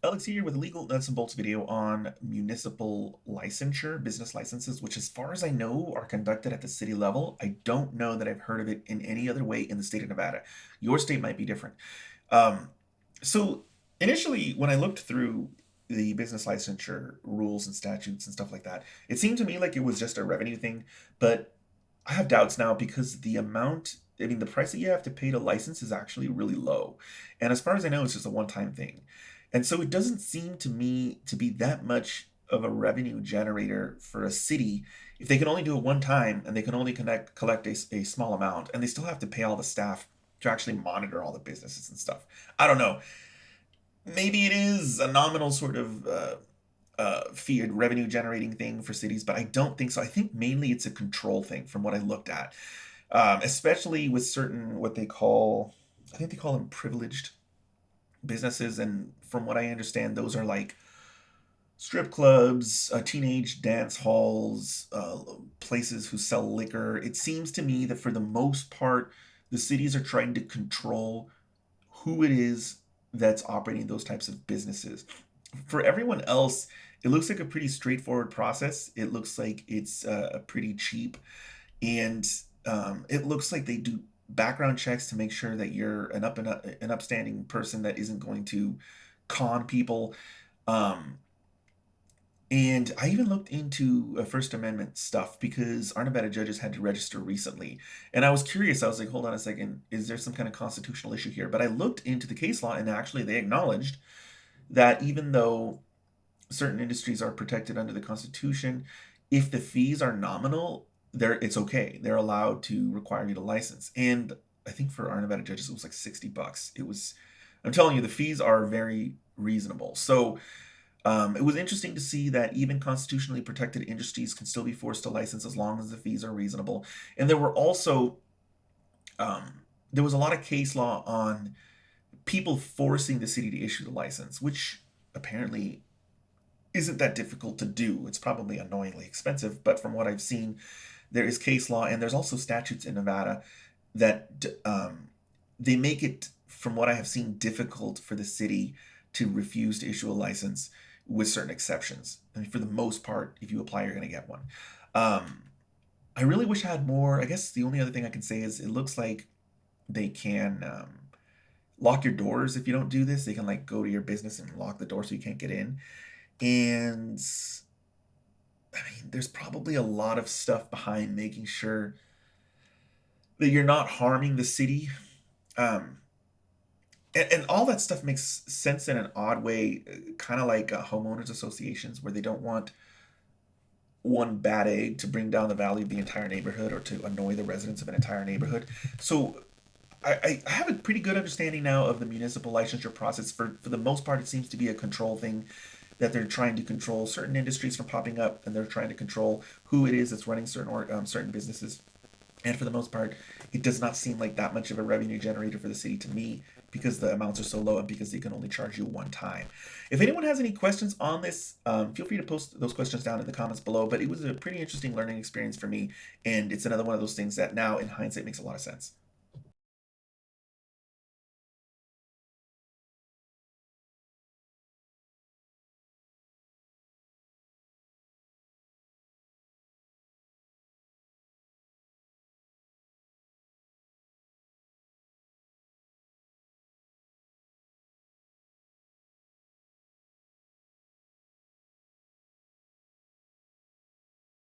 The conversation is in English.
Alex here with a legal nuts and bolts video on municipal licensure, business licenses, which as far as I know are conducted at the city level. I don't know that I've heard of it in any other way in the state of Nevada. Your state might be different. Um, so initially, when I looked through the business licensure rules and statutes and stuff like that, it seemed to me like it was just a revenue thing, but I have doubts now because the price that you have to pay to license is actually really low. And as far as I know, it's just a one time thing. And so it doesn't seem to me to be that much of a revenue generator for a city if they can only do it one time and they can only collect a small amount and they still have to pay all the staff to actually monitor all the businesses and stuff. I don't know. Maybe it is a nominal sort of fee revenue generating thing for cities, but I don't think so. I think mainly it's a control thing from what I looked at, especially with certain what they call, I think they call them privileged businesses, and from what I understand, those are like strip clubs, teenage dance halls, places who sell liquor. It seems to me that for the most part, the cities are trying to control who it is that's operating those types of businesses. For everyone else, it looks like a pretty straightforward process. It looks like it's pretty cheap, and it looks like they do background checks to make sure that you're an upstanding person that isn't going to con people. Um, and I even looked into First Amendment stuff because our Nevada judges had to register recently. And I was curious. I was like, hold on a second. Is there some kind of constitutional issue here? But I looked into the case law and actually they acknowledged that even though certain industries are protected under the Constitution, if the fees are nominal, it's okay. They're allowed to require you to license. And I think for our Nevada judges, it was like $60. I'm telling you, the fees are very reasonable. So it was interesting to see that even constitutionally protected industries can still be forced to license as long as the fees are reasonable. And there was a lot of case law on people forcing the city to issue the license, which apparently isn't that difficult to do. It's probably annoyingly expensive, but from what I've seen, there is case law and there's also statutes in Nevada that they make it, from what I have seen, difficult for the city to refuse to issue a license with certain exceptions. I mean, for the most part, if you apply, you're going to get one. Um, I really wish I had more. I guess the only other thing I can say is it looks like they can lock your doors if you don't do this. They can like go to your business and lock the door so you can't get in. And I mean, there's probably a lot of stuff behind making sure that you're not harming the city. Um, and all that stuff makes sense in an odd way, kind of like homeowners associations where they don't want one bad egg to bring down the value of the entire neighborhood or to annoy the residents of an entire neighborhood. So I have a pretty good understanding now of the municipal licensure process. For the most part, it seems to be a control thing that they're trying to control certain industries from popping up, and they're trying to control who it is that's running certain businesses. And for the most part, it does not seem like that much of a revenue generator for the city to me because the amounts are so low and because they can only charge you one time. If anyone has any questions on this, feel free to post those questions down in the comments below. But it was a pretty interesting learning experience for me, and it's another one of those things that now, in hindsight, makes a lot of sense.